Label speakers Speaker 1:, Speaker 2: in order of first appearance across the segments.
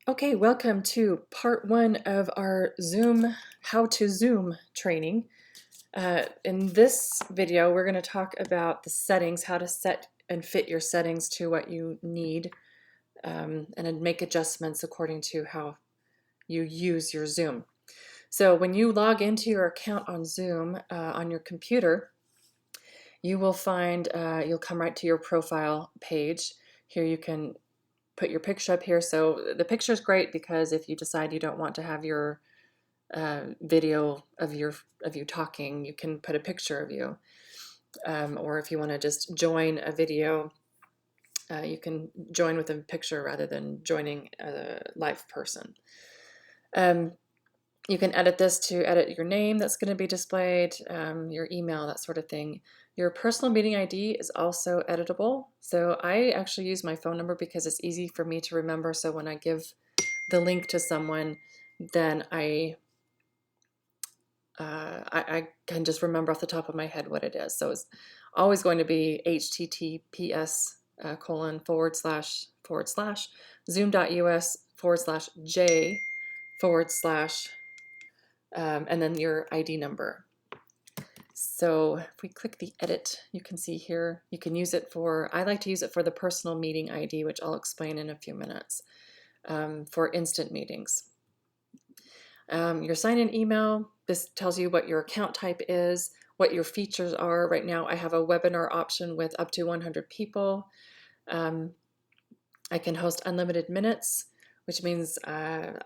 Speaker 1: Okay, welcome to part one of our Zoom, how to Zoom training. In this video, we're going to talk about the settings, how to set and fit your settings to what you need, and then make adjustments according to how you use your Zoom. So when you log into your account on Zoom on your computer, you will find, you'll come right to your profile page. Here you can put your picture up here. So the picture is great because if you decide you don't want to have your video of you talking, you can put a picture of you. Or if you want to just join a video, you can join with a picture rather than joining a live person. You can edit this to edit your name that's going to be displayed, your email, that sort of thing. Your personal meeting ID is also editable. So I actually use my phone number because it's easy for me to remember. So when I give the link to someone, then I can just remember off the top of my head what it is. So it's always going to be https zoom.us/j/ and then your ID number. So if we click the edit, you can see here, you can use it for, I like to use it for the personal meeting ID, which I'll explain in a few minutes, for instant meetings. Your sign-in email, this tells you what your account type is, what your features are. Right now I have a webinar option with up to 100 people. I can host unlimited minutes, which means I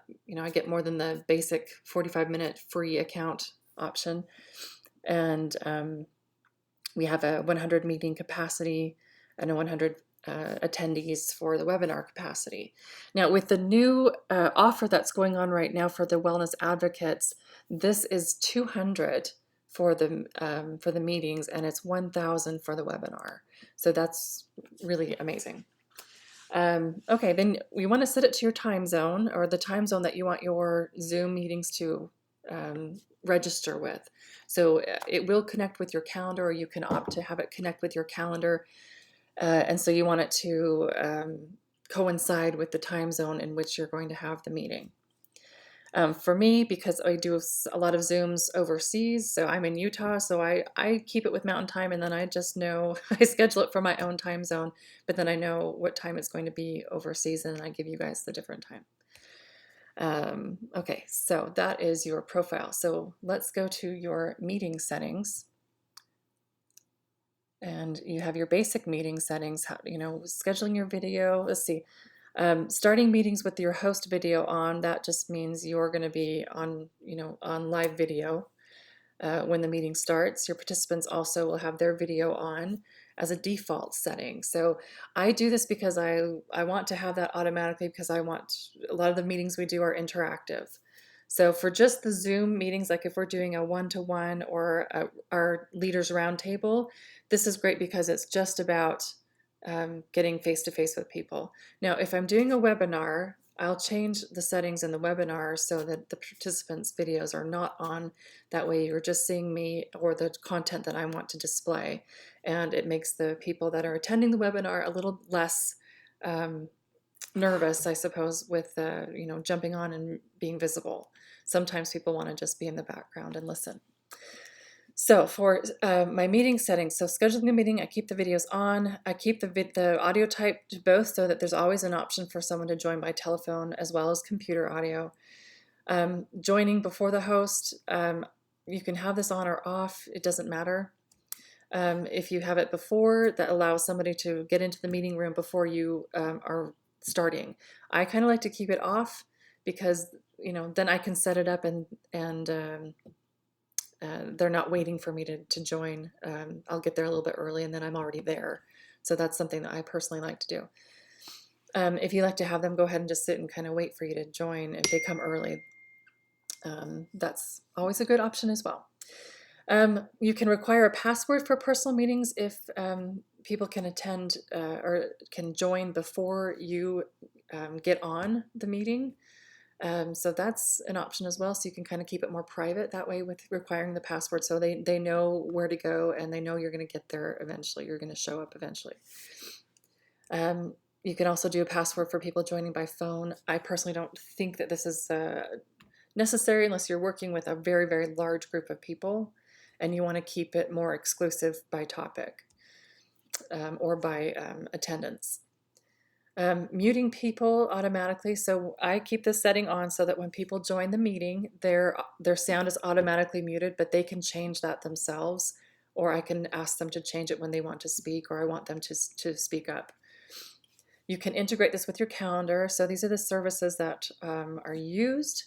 Speaker 1: get more than the basic 45-minute free account option. And we have a 100 meeting capacity and a 100 attendees for the webinar capacity. Now, with the new offer that's going on right now for the wellness advocates, this is 200 for the meetings, and it's 1,000 for the webinar. So that's really amazing. Okay, then we want to set it to your time zone, or the time zone that you want your Zoom meetings to register with. So it will connect with your calendar, or you can opt to have it connect with your calendar. And so you want it to coincide with the time zone in which you're going to have the meeting. For me, because I do a lot of Zooms overseas, so I'm in Utah, so I keep it with Mountain Time, and then I just know, I schedule it for my own time zone, but then I know what time it's going to be overseas, and I give you guys the different time. Okay, so that is your profile. So let's go to your meeting settings. And you have your basic meeting settings, scheduling your video. Let's see. Starting meetings with your host video on, that just means you're going to be on, on live video when the meeting starts. Your participants also will have their video on as a default setting. So I do this because I want to have that automatically, because I want, a lot of the meetings we do are interactive. So for just the Zoom meetings, like if we're doing a one-to-one or our leaders roundtable, this is great because it's just about getting face-to-face with people. Now, if I'm doing a webinar, I'll change the settings in the webinar so that the participants' videos are not on. That way you're just seeing me or the content that I want to display. And it makes the people that are attending the webinar a little less nervous, I suppose, with jumping on and being visible. Sometimes people want to just be in the background and listen. So for my meeting settings, so scheduling the meeting, I keep the videos on. I keep the audio type to both, so that there's always an option for someone to join by telephone as well as computer audio. Joining before the host, you can have this on or off. It doesn't matter. If you have it before, that allows somebody to get into the meeting room before you are starting. I kind of like to keep it off because then I can set it up and they're not waiting for me to join. I'll get there a little bit early and then I'm already there. So that's something that I personally like to do. If you like to have them go ahead and just sit and kind of wait for you to join if they come early, that's always a good option as well. You can require a password for personal meetings if people can attend or can join before you get on the meeting. So that's an option as well. So you can kind of keep it more private that way with requiring the password, so they know where to go and they know you're going to get there eventually. You're going to show up eventually. You can also do a password for people joining by phone. I personally don't think that this is necessary unless you're working with a very, very large group of people and you want to keep it more exclusive by topic or by attendance. Muting people automatically. So I keep this setting on so that when people join the meeting, their sound is automatically muted, but they can change that themselves, or I can ask them to change it when they want to speak, or I want them to speak up. You can integrate this with your calendar. So these are the services that are used.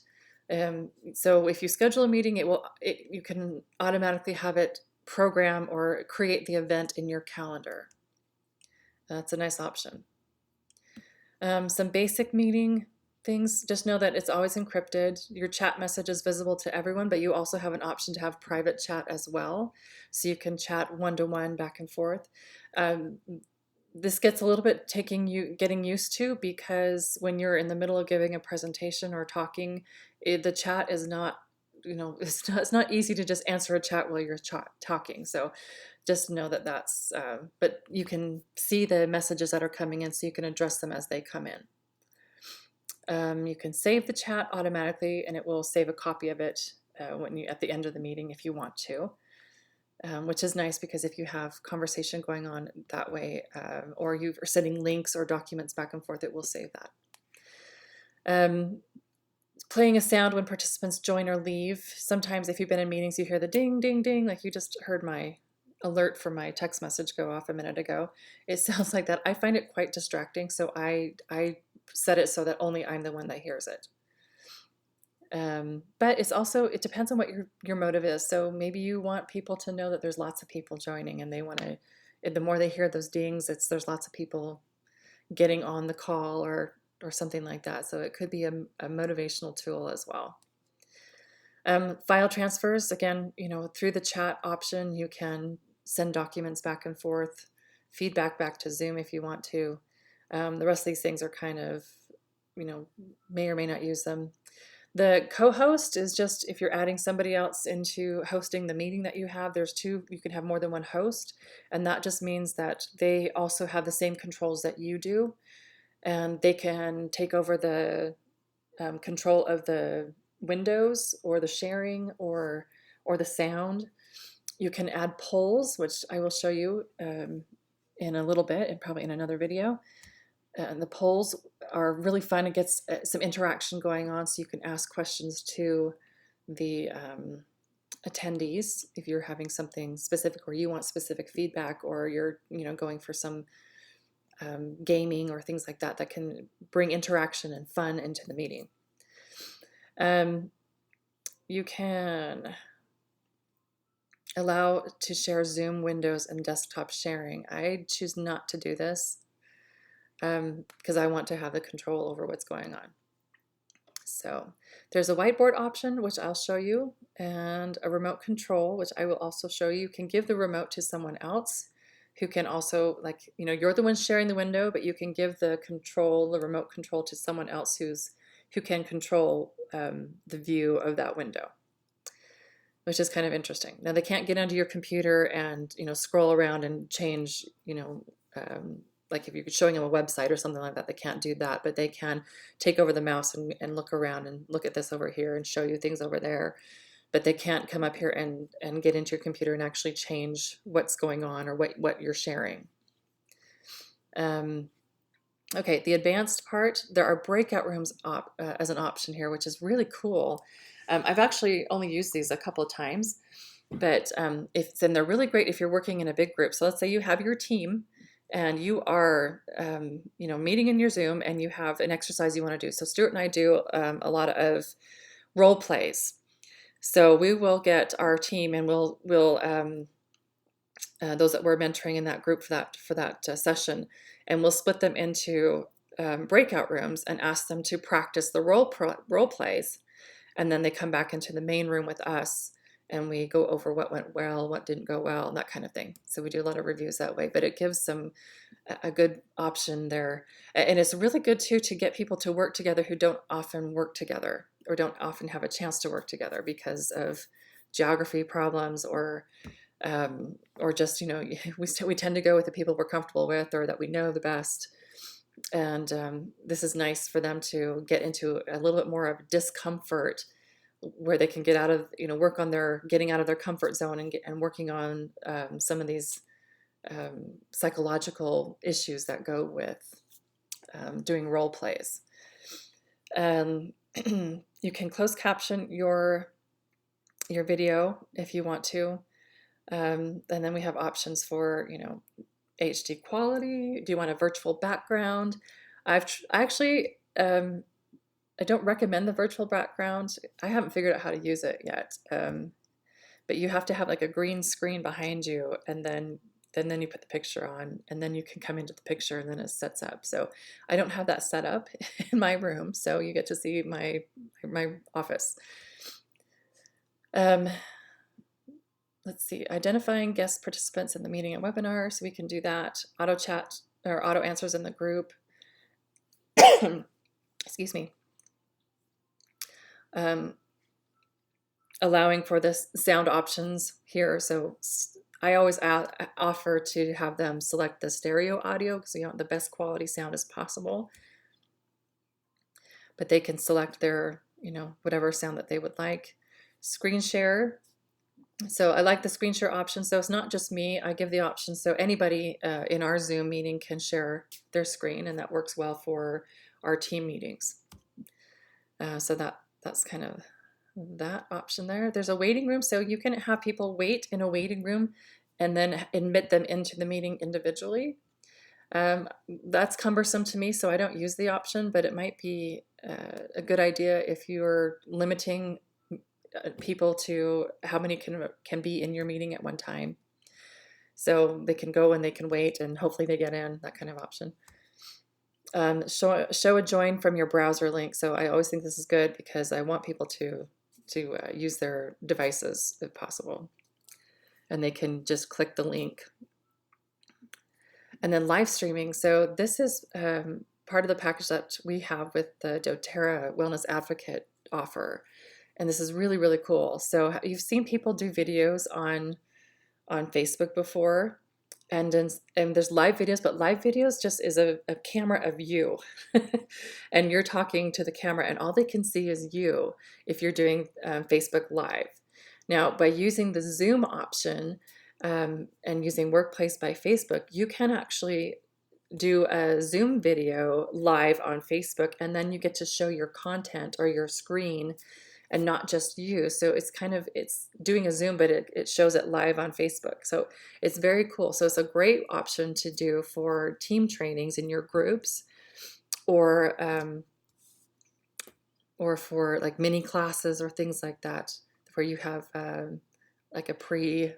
Speaker 1: So if you schedule a meeting, you can automatically have it program or create the event in your calendar. That's a nice option. Some basic meeting things, just know that it's always encrypted. Your chat message is visible to everyone, but you also have an option to have private chat as well. So you can chat one-to-one back and forth. This gets a little bit getting used to, because when you're in the middle of giving a presentation or talking, the chat is not, it's not easy to just answer a chat while you're talking. So just know that that's, but you can see the messages that are coming in, so you can address them as they come in. You can save the chat automatically, and it will save a copy of it at the end of the meeting if you want to. Which is nice, because if you have conversation going on that way, or you are sending links or documents back and forth, it will save that. Playing a sound when participants join or leave. Sometimes if you've been in meetings, you hear the ding, ding, ding, like you just heard my alert for my text message go off a minute ago. It sounds like that. I find it quite distracting, so I set it so that only I'm the one that hears it. But it depends on what your motive is. So maybe you want people to know that there's lots of people joining, and they want to, the more they hear those dings, there's lots of people getting on the call or something like that. So it could be a motivational tool as well. File transfers, again, through the chat option, you can send documents back and forth, feedback back to Zoom if you want to. The rest of these things are kind of, may or may not use them. The co-host is just if you're adding somebody else into hosting the meeting that you have. You can have more than one host, and that just means that they also have the same controls that you do, and they can take over the control of the windows or the sharing or the sound. You can add polls, which I will show you in a little bit, and probably in another video. And the polls are really fun. It gets some interaction going on, so you can ask questions to the attendees if you're having something specific, or you want specific feedback, or you're going for some gaming or things like that can bring interaction and fun into the meeting. You can allow to share Zoom windows and desktop sharing. I choose not to do this, because I want to have the control over what's going on. So there's a whiteboard option, which I'll show you, and a remote control, which I will also show you. You can give the remote to someone else who can also, you're the one sharing the window, but you can give the remote control to someone else who can control the view of that window, which is kind of interesting. Now, they can't get onto your computer and scroll around and change, like if you're showing them a website or something like that, they can't do that, but they can take over the mouse and look around and look at this over here and show you things over there. But they can't come up here and get into your computer and actually change what's going on or what you're sharing. Okay, the advanced part, there are breakout rooms as an option here, which is really cool. I've actually only used these a couple of times, but they're really great if you're working in a big group. So let's say you have your team, and you are, meeting in your Zoom, and you have an exercise you want to do. So Stuart and I do a lot of role plays. So we will get our team, and we'll those that we're mentoring in that group for that session, and we'll split them into breakout rooms and ask them to practice the role plays, and then they come back into the main room with us, and we go over what went well, what didn't go well, and that kind of thing. So we do a lot of reviews that way, but it gives them a good option there. And it's really good too to get people to work together who don't often work together, or don't often have a chance to work together because of geography problems, or just, we tend to go with the people we're comfortable with or that we know the best. And this is nice for them to get into a little bit more of discomfort, where they can get out of, work on their getting out of their comfort zone, and working on some of these psychological issues that go with doing role plays. You can closed caption your video if you want to. And then we have options for, HD quality. Do you want a virtual background? I actually, I don't recommend the virtual background. I haven't figured out how to use it yet. But you have to have like a green screen behind you, and then you put the picture on, and then you can come into the picture, and then it sets up. So I don't have that set up in my room, so you get to see my office. Let's see, identifying guest participants in the meeting and webinar, so we can do that. Auto chat or auto answers in the group. Excuse me. Allowing for this sound options here. So I always offer to have them select the stereo audio, because you want the best quality sound as possible. But they can select their, whatever sound that they would like. Screen share. So I like the screen share option. So it's not just me. I give the option so anybody in our Zoom meeting can share their screen, and that works well for our team meetings. So that's kind of that option there. There's a waiting room, so you can have people wait in a waiting room and then admit them into the meeting individually. That's cumbersome to me, so I don't use the option, but it might be a good idea if you're limiting people to how many can be in your meeting at one time. So they can go and they can wait, and hopefully they get in, that kind of option. Show a join from your browser link. So I always think this is good, because I want people to use their devices if possible, and they can just click the link. And then live streaming. So this is part of the package that we have with the doTERRA Wellness Advocate offer. And this is really, really cool. So you've seen people do videos on Facebook before, and there's live videos, but live videos just is a camera of you. And you're talking to the camera, and all they can see is you if you're doing Facebook Live. Now, by using the Zoom option and using Workplace by Facebook, you can actually do a Zoom video live on Facebook, and then you get to show your content or your screen, and not just you. So it's doing a Zoom, but it shows it live on Facebook. So it's very cool. So it's a great option to do for team trainings in your groups, or for like mini classes or things like that, where you have like a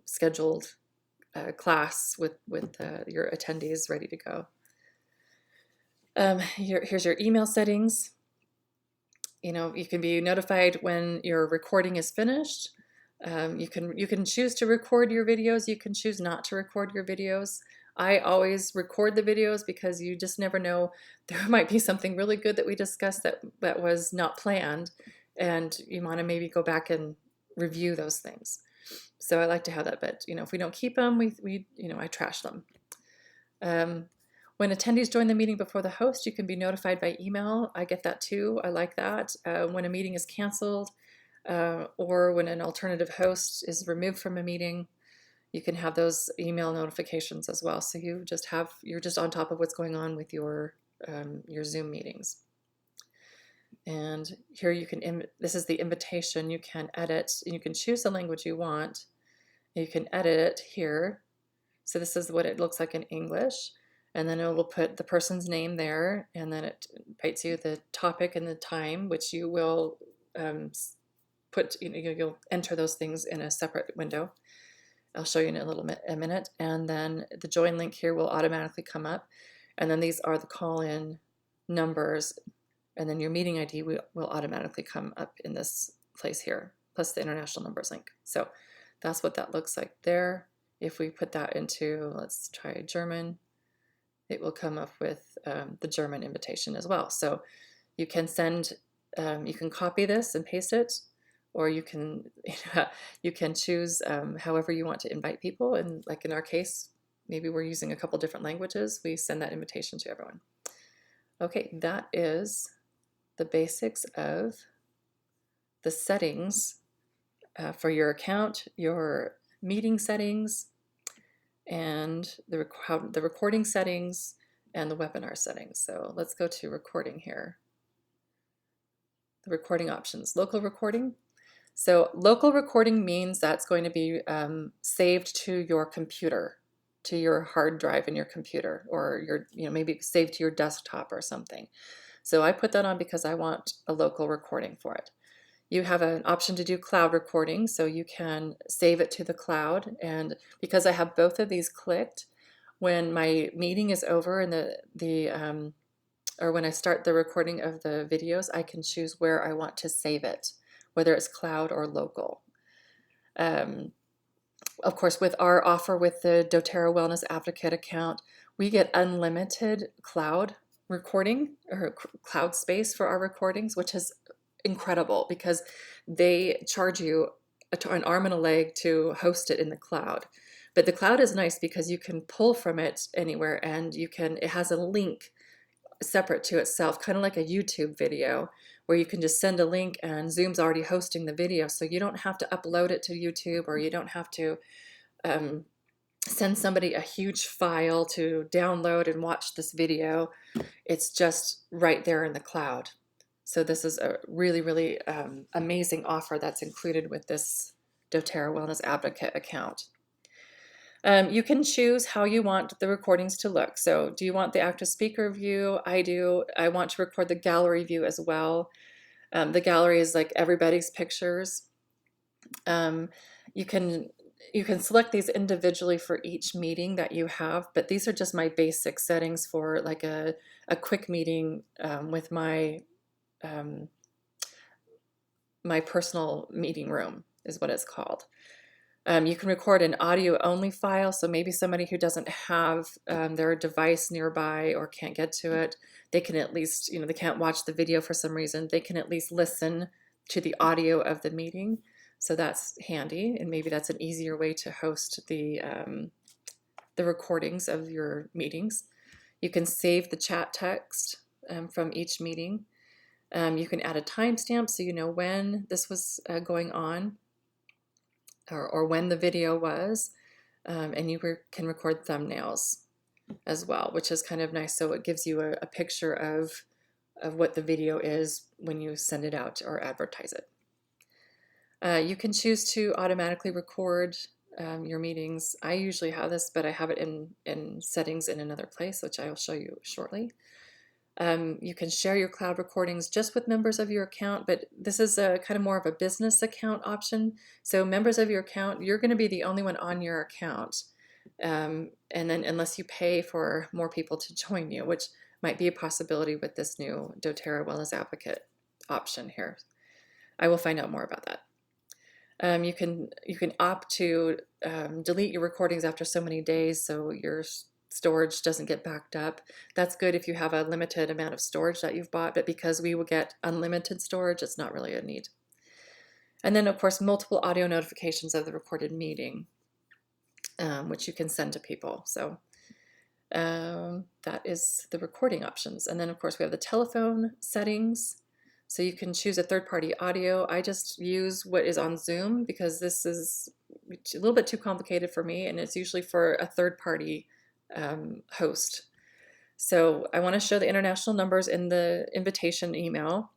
Speaker 1: scheduled class with your attendees ready to go. Here's your email settings. You can be notified when your recording is finished. You can choose to record your videos. You can choose not to record your videos. I always record the videos, because you just never know. There might be something really good that we discussed that was not planned, and you want to maybe go back and review those things. So I like to have that, but if we don't keep them, I trash them. When attendees join the meeting before the host, you can be notified by email. I get that too. I like that. When a meeting is canceled, or when an alternative host is removed from a meeting, you can have those email notifications as well. So you're just on top of what's going on with your Zoom meetings. And here this is the invitation. You can edit, and you can choose the language you want. You can edit it here. So this is what it looks like in English. And then it will put the person's name there, and then it invites you the topic and the time, which you will put, you'll enter those things in a separate window. I'll show you in a minute. And then the join link here will automatically come up. And then these are the call-in numbers. And then your meeting ID will automatically come up in this place here, plus the international numbers link. So that's what that looks like there. If we put that into, let's try German, it will come up with the German invitation as well. So you can you can copy this and paste it, or you can choose however you want to invite people. And like in our case, maybe we're using a couple different languages, we send that invitation to everyone. Okay, that is the basics of the settings for your account, your meeting settings, and the recording settings and the webinar settings. So let's go to recording here. The recording options, local recording. So local recording means that's going to be saved to your computer, to your hard drive in your computer, or your, maybe saved to your desktop or something. So I put that on because I want a local recording for it. You have an option to do cloud recording, so you can save it to the cloud. And because I have both of these clicked, when my meeting is over and or when I start the recording of the videos, I can choose where I want to save it, whether it's cloud or local. Of course, with our offer with the doTERRA Wellness Advocate account, we get unlimited cloud recording or cloud space for our recordings, which is incredible because they charge you an arm and a leg to host it in the cloud. But the cloud is nice because you can pull from it anywhere, and it has a link separate to itself, kind of like a YouTube video, where you can just send a link and Zoom's already hosting the video, so you don't have to upload it to YouTube, or you don't have to send somebody a huge file to download and watch this video. It's just right there in the cloud. So this is a really, really amazing offer that's included with this doTERRA Wellness Advocate account. You can choose how you want the recordings to look. So do you want the active speaker view? I do. I want to record the gallery view as well. The gallery is like everybody's pictures. You can select these individually for each meeting that you have, but these are just my basic settings for like a quick meeting with my my personal meeting room is what it's called. You can record an audio only file, so maybe somebody who doesn't have their device nearby or can't get to it, they can at least, they can't watch the video for some reason, they can at least listen to the audio of the meeting. So that's handy, and maybe that's an easier way to host the recordings of your meetings. You can save the chat text from each meeting. You can add a timestamp so you know when this was going on, or when the video was, and you can record thumbnails as well, which is kind of nice. So it gives you a picture of what the video is when you send it out or advertise it. You can choose to automatically record your meetings. I usually have this, but I have it in settings in another place, which I will show you shortly. You can share your cloud recordings just with members of your account, but this is a kind of more of a business account option. So members of your account, you're going to be the only one on your account. And then unless you pay for more people to join you, which might be a possibility with this new doTERRA Wellness Advocate option here. I will find out more about that. You can opt to delete your recordings after so many days, so your storage doesn't get backed up. That's good if you have a limited amount of storage that you've bought, but because we will get unlimited storage, it's not really a need. And then, of course, multiple audio notifications of the recorded meeting, which you can send to people. So that is the recording options. And then, of course, we have the telephone settings. So you can choose a third-party audio. I just use what is on Zoom because this is a little bit too complicated for me, and it's usually for a third-party host. So I want to show the international numbers in the invitation email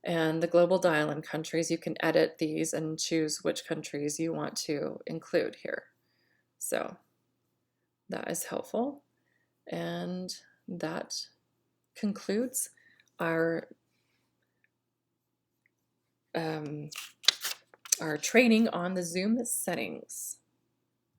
Speaker 1: and the global dial-in countries. You can edit these and choose which countries you want to include here. So that is helpful. And that concludes our training on the Zoom settings.